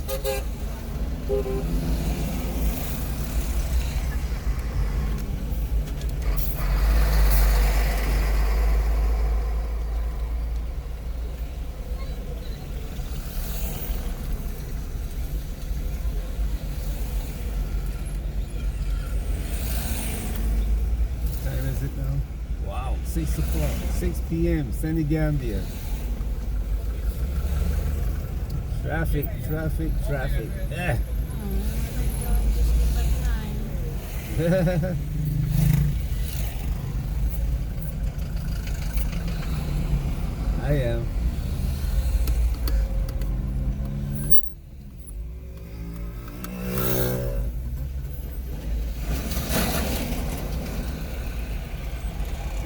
Time is it now? Wow, 6 o'clock, 6 p.m. Sunny Gambia. Traffic, traffic, traffic. Eh. I am.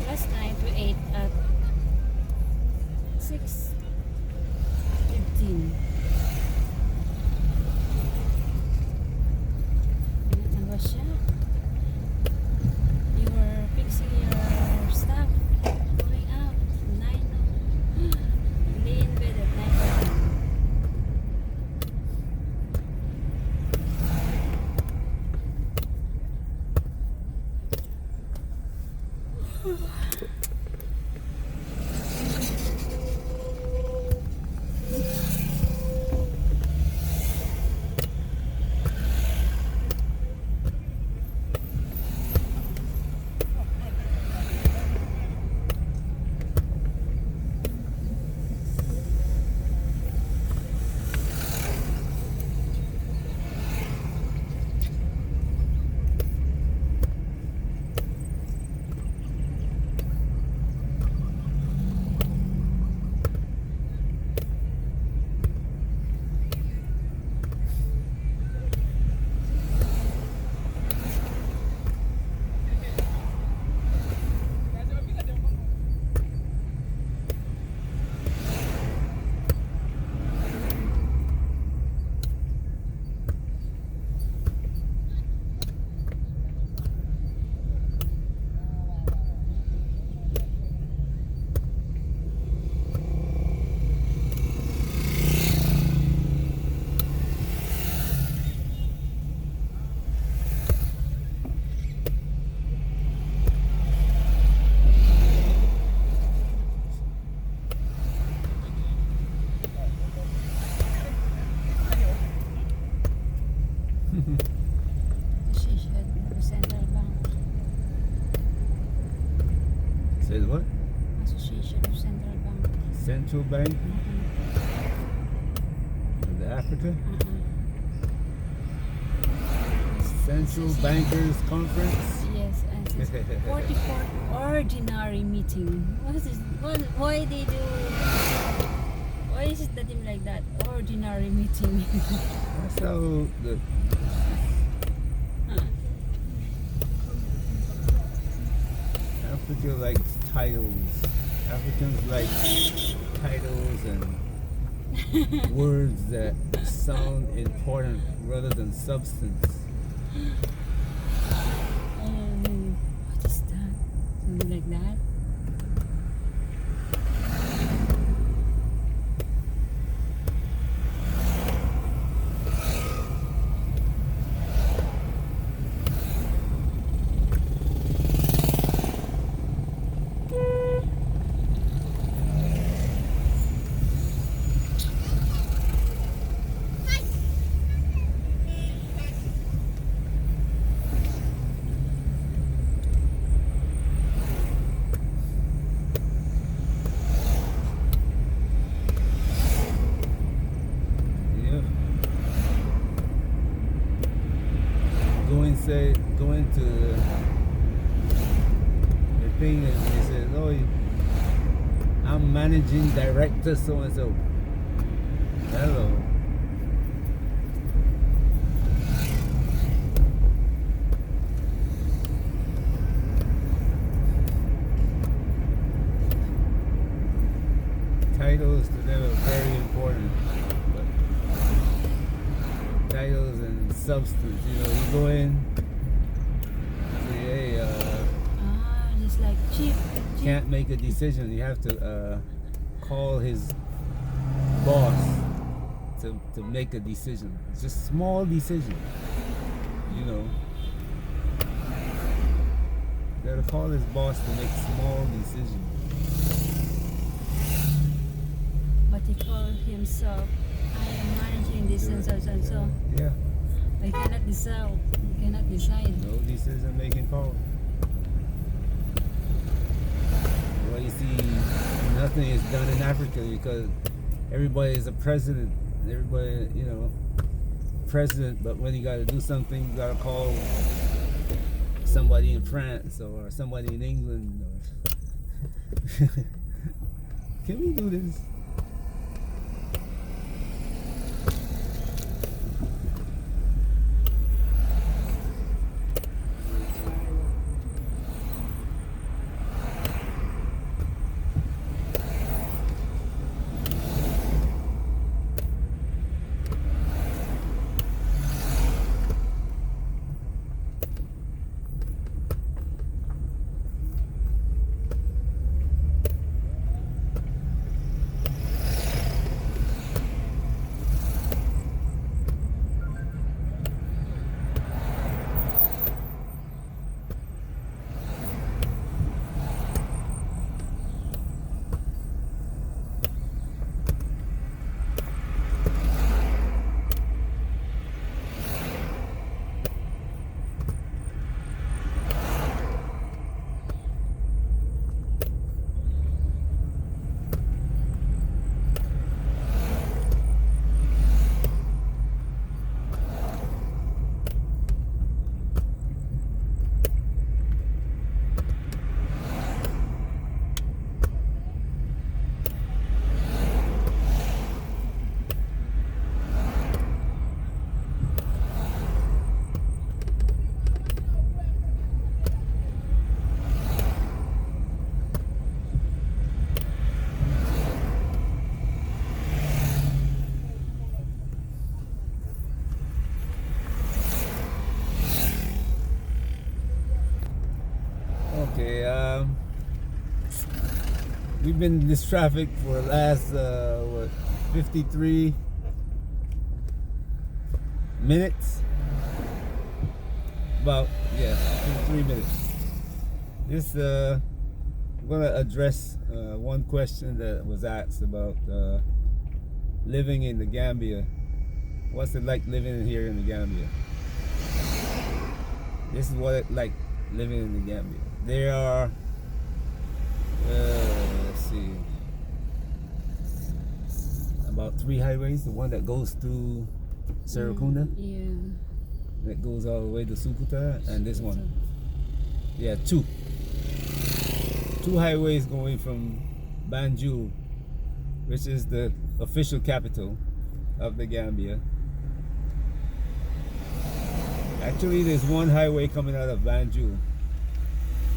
Last night we ate at 6:15. Ano ba siya? You were fixing your stuff, going out 9. Lay in bed at 9. Central Bank. Says what? Association of Central Bank. Central Bank of the Africa? Central Bankers Conference? Yes, and it's 44th ordinary meeting. What is this? Why they do? Why is it the name like that? Ordinary meeting. That's how the Africa likes titles. Africans like titles and words that sound important rather than substance. What is that? Something like that? Going to the thing and they said, oh, I'm managing director so and so. Hello. Titles to them are very important. But titles and substance, you go in. Just like cheap. Can't make a decision. You have to call his boss to make a decision. It's just small decision, you know. Gotta call his boss to make small decisions. But he called himself, I am managing this and so and so. Yeah. I cannot decide. You cannot decide. No decision making call. Well, you see, nothing is done in Africa because everybody is a president. Everybody, you know, president. But when you got to do something, you got to call somebody in France or somebody in England. Or can we do this? Okay, we've been in this traffic for the last 53 minutes. About 53 minutes. This I'm gonna address one question that was asked about living in the Gambia. What's it like living here in the Gambia? This is what it's like living in the Gambia. There are, let's see, about 3 highways. The one that goes through Serekunda, that goes all the way to Sukuta, and this one. Yeah, 2 highways going from Banjul, which is the official capital of the Gambia. Actually, there's one highway coming out of Banjul,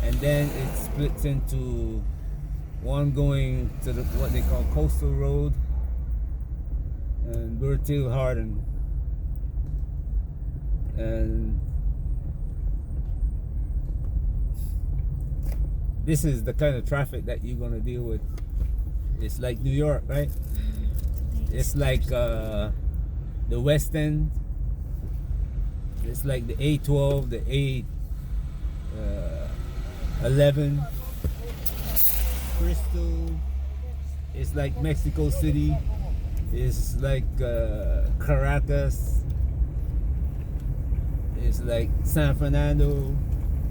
and then it splits into one going to what they call Coastal Road and Burtil Harden, and this is the kind of traffic that you're gonna deal with. It's like New York, right? It's like the West End. It's like the A12, the A11, Crystal. It's like Mexico City. It's like Caracas. It's like San Fernando.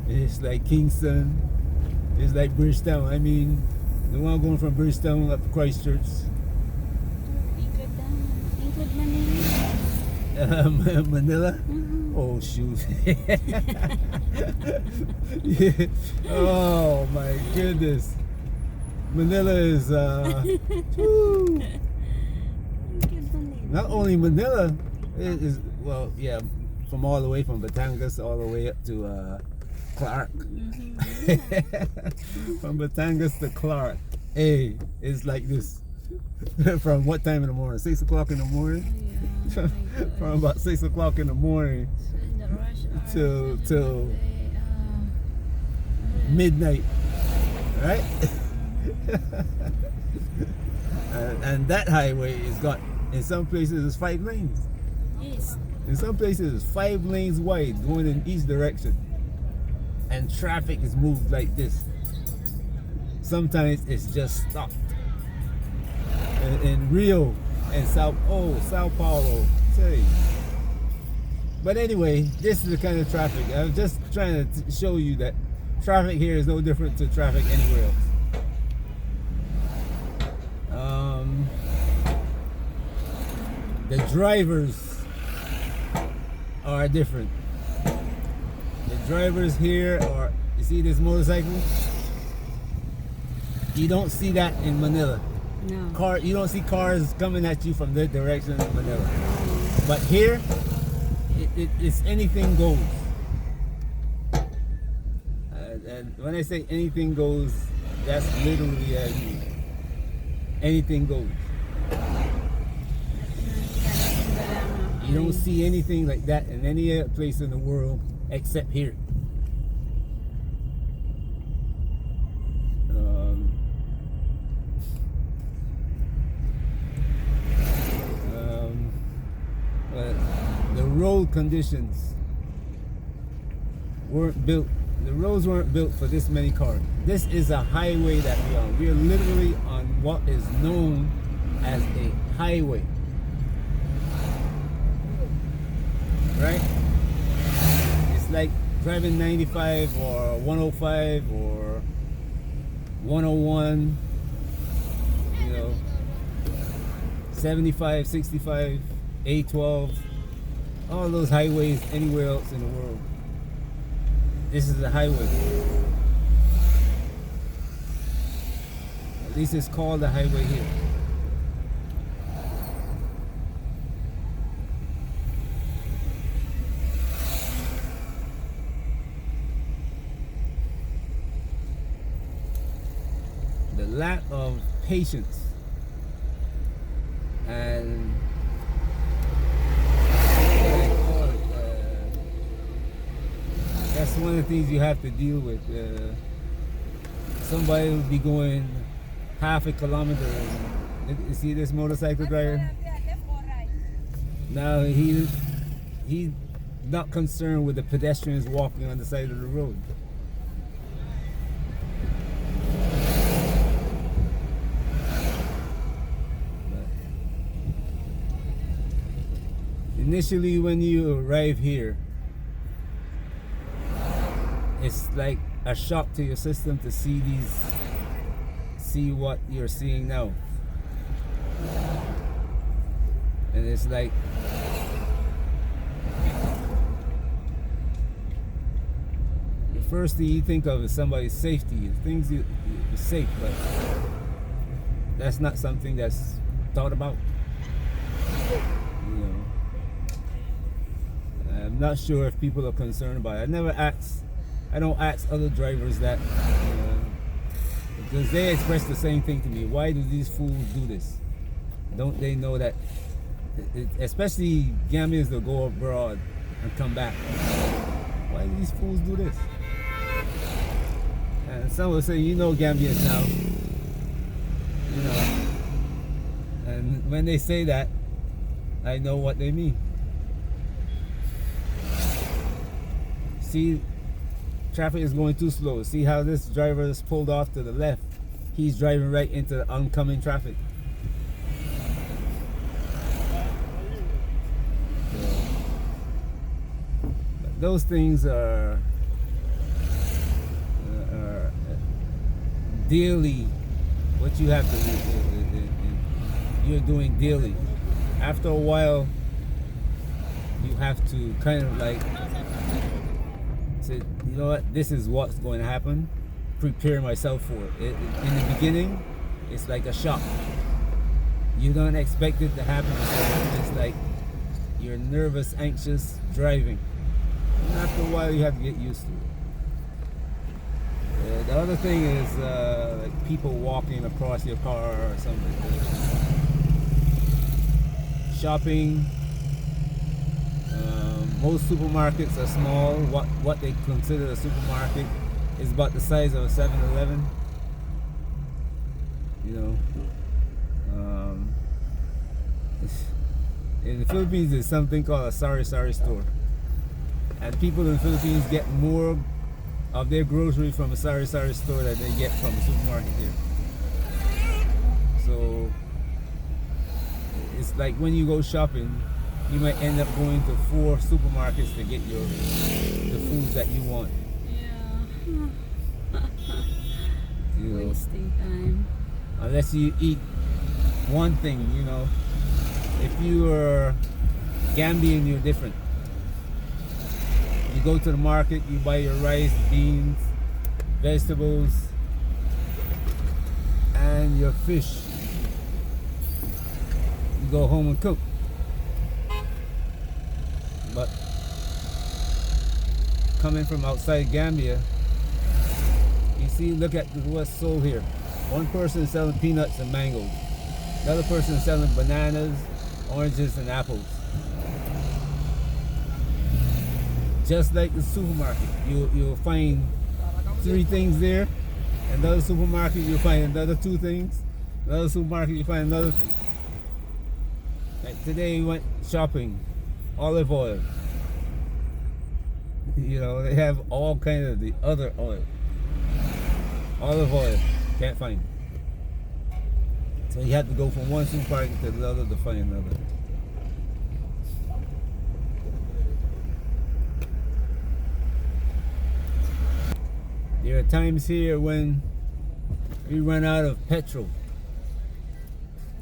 It's like Kingston. It's like Bridgetown. I mean, the one going from Bridgetown up to Christchurch. Manila? Mm-hmm. Oh shoot. Yeah. Oh my goodness. Manila is woo. Not only Manila, it is, well, yeah, from all the way from Batangas all the way up to Clark. Mm-hmm. From Batangas to Clark. Hey, it's like this. From what time in the morning? 6 o'clock in the morning? Oh, From about 6 o'clock in the morning till midnight, right? And that highway has got In some places, it's 5 lanes. Yes. In some places, it's 5 lanes wide, going in each direction, and traffic is moved like this. Sometimes it's just stopped. In Rio and Sao Paulo, say. But anyway, this is the kind of traffic. I'm just trying to show you that traffic here is no different to traffic anywhere else. The drivers are different. The drivers here are, you see this motorcycle? You don't see that in Manila. No. You don't see cars coming at you from that direction in Manila. But here, it's anything goes. And when I say anything goes, that's literally anything goes. You don't see anything like that in any other place in the world except here. But the road conditions weren't built. The roads weren't built for this many cars. This is a highway that we're on. We're literally on what is known as a highway. Right? It's like driving 95 or 105 or 101, 75, 65, A12, all those highways anywhere else in the world. This is a highway. At least it's called a highway here. The lack of patience and that's one of the things you have to deal with. Somebody will be going half a kilometer. You see this motorcycle driver? Now he's not concerned with the pedestrians walking on the side of the road. Initially, when you arrive here, it's like a shock to your system to see what you're seeing now. And it's like the first thing you think of is somebody's safety. Things you're safe, but that's not something that's thought about. I'm not sure if people are concerned about it. I don't ask other drivers that, because they express the same thing to me. Why do these fools do this? Don't they know that, especially Gambians that go abroad and come back? Why do these fools do this? And some will say, Gambians now. And when they say that, I know what they mean. See, traffic is going too slow. See how this driver is pulled off to the left? He's driving right into the oncoming traffic. But those things are daily. What you have to do, you're doing daily. After a while, you have to kind of like say, you know what, this is what's going to happen. Prepare myself for it. In the beginning, it's like a shock. You don't expect it to happen. It's like you're nervous, anxious, driving. And after a while, you have to get used to it. The other thing is like people walking across your car or something. Shopping. Most supermarkets are small. What they consider a supermarket is about the size of a 7-Eleven. In the Philippines, there's something called a sari-sari store. And people in the Philippines get more of their grocery from a sari-sari store than they get from a supermarket here. So it's like when you go shopping, you might end up going to 4 supermarkets to get the foods that you want. Yeah. You know, Wasting time. unless you eat one thing, you know. If you are Gambian, you're different. You go to the market, you buy your rice, beans, vegetables, and your fish. You go home and cook. But coming from outside Gambia, you see, look at what's sold here. One person is selling peanuts and mangoes. Another person is selling bananas, oranges, and apples. Just like the supermarket, you'll find 3 things there. Another supermarket, you'll find another 2 things. Another supermarket, you'll find another thing. Like today, we went shopping, olive oil. You know, they have all kind of the other oil. Olive oil, can't find. So you have to go from one supermarket to the other to find another. There are times here when we run out of petrol.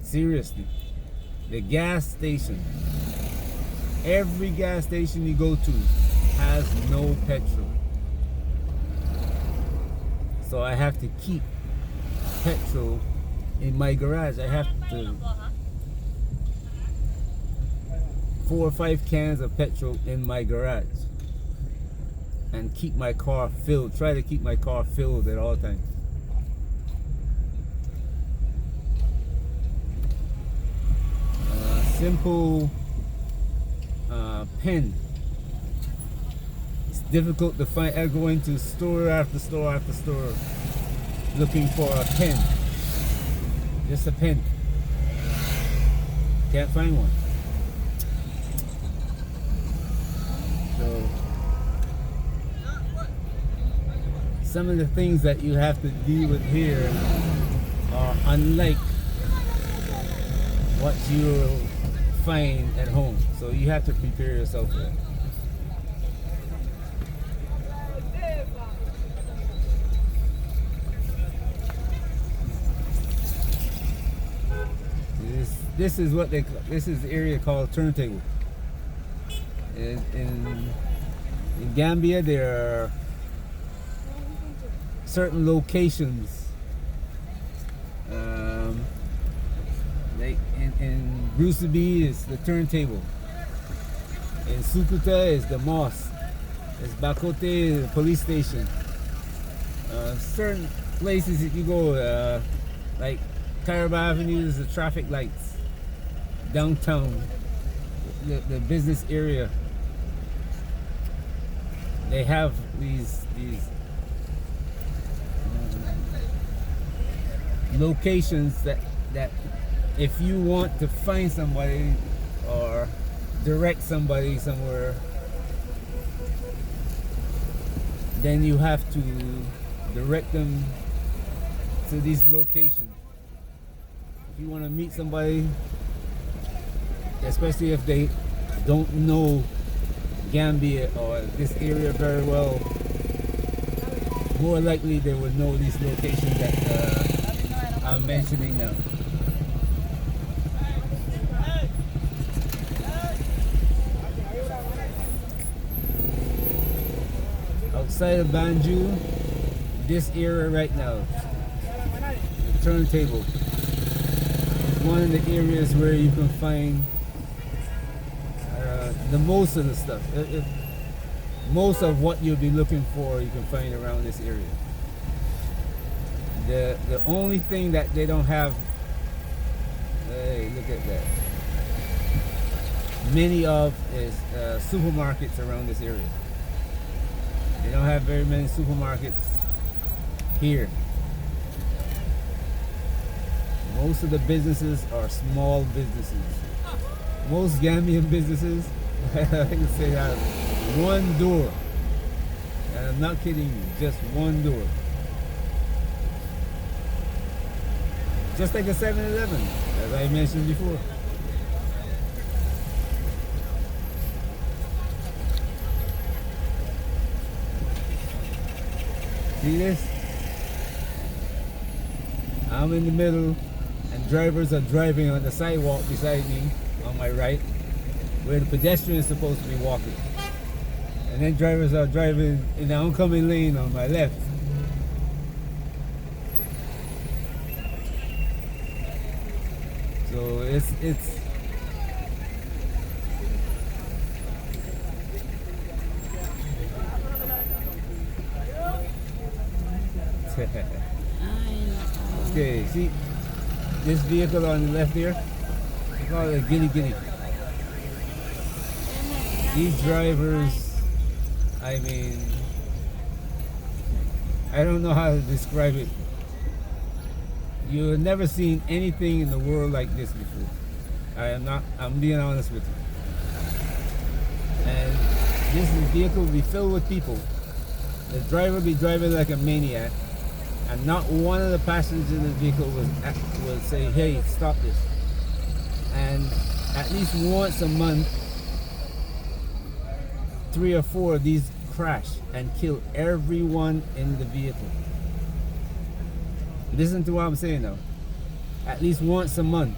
Seriously. The gas station, every gas station you go to has no petrol. So I have to keep petrol in my garage. I have to 4 or 5 cans of petrol in my garage and keep my car filled. Try to keep my car filled at all times. Simple pen. It's difficult to find. I go into store after store after store looking for a pen. Just a pen. Can't find one. So some of the things that you have to deal with here are unlike what you'll find at home. So you have to prepare yourself for it. This is what this is the area called turntable. In Gambia, there are certain locations. Like in Bureaucracy is the turntable. In Sukuta is the mosque. In Bakote is the police station. Certain places that you go, like Caraba Avenue is the traffic lights. Downtown, the business area. They have these locations that if you want to find somebody or direct somebody somewhere, then you have to direct them to these locations. If you want to meet somebody, especially if they don't know Gambia or this area very well, more likely they would know these locations that I'm mentioning now. Outside of Banjul, this area right now, the turntable, is one of the areas where you can find the most of the stuff. Most of what you'll be looking for, you can find around this area. The only thing that they don't have, hey, look at that, many of is supermarkets around this area. They don't have very many supermarkets here. Most of the businesses are small businesses. most Gambian businesses, I can say, have one door. And I'm not kidding you, just one door. Just like a 7-Eleven, as I mentioned before. See this? I'm in the middle and drivers are driving on the sidewalk beside me on my right, where the pedestrian is supposed to be walking. And then drivers are driving in the oncoming lane on my left. So it's okay, see this vehicle on the left here? They call it a giddy giddy. These drivers, I mean, I don't know how to describe it. You've never seen anything in the world like this before. I'm being honest with you. And this vehicle will be filled with people. The driver will be driving like a maniac. And not one of the passengers in the vehicle will say, hey, stop this. And at least once a month, 3 or 4 of these crash and kill everyone in the vehicle. Listen to what I'm saying now. At least once a month,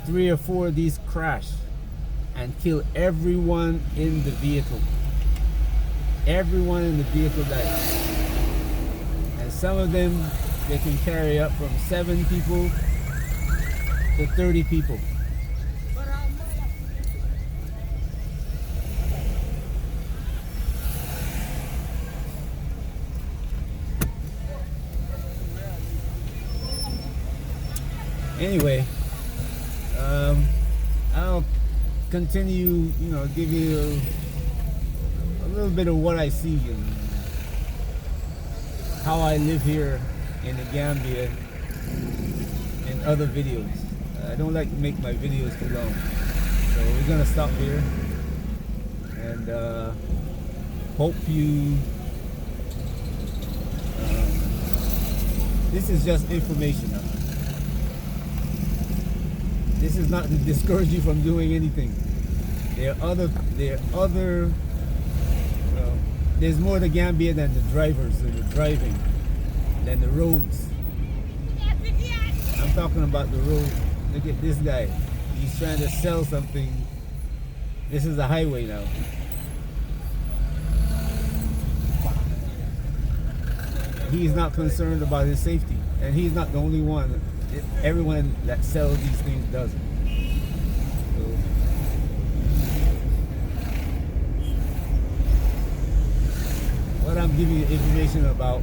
3 or 4 of these crash and kill everyone in the vehicle. Everyone in the vehicle dies. And some of them, they can carry up from 7 people to 30 people. Anyway, I'll continue, give you a little bit of what I see and how I live here in the Gambia in other videos. I don't like to make my videos too long, so we're gonna stop here and hope you. This is just information. This is not to discourage you from doing anything. There's more to Gambia than the drivers and the driving, than the roads. I'm talking about the road. Look at this guy. He's trying to sell something. This is a highway now. He's not concerned about his safety. And he's not the only one. Everyone that sells these things does it. So, what I'm giving you information about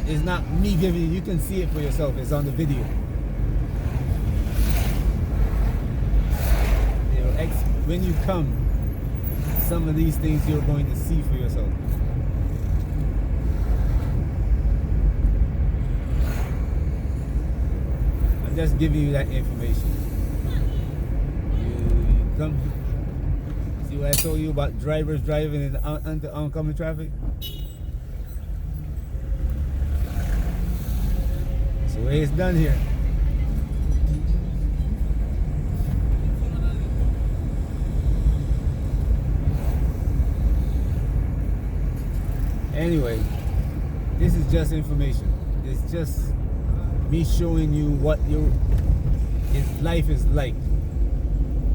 is not me giving you. You can see it for yourself. It's on the video. When you come, some of these things you're going to see for yourself. Just giving you that information. You come see what I told you about drivers driving in the oncoming traffic. That's the way it's done here. Anyway, this is just information. It's just me showing you what his life is like.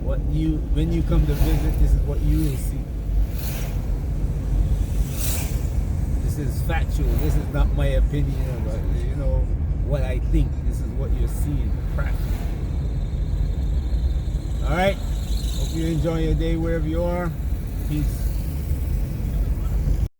When you come to visit, this is what you will see. This is factual. This is not my opinion, but what I think. This is what you're seeing, practice. All right. Hope you enjoy your day wherever you are. Peace.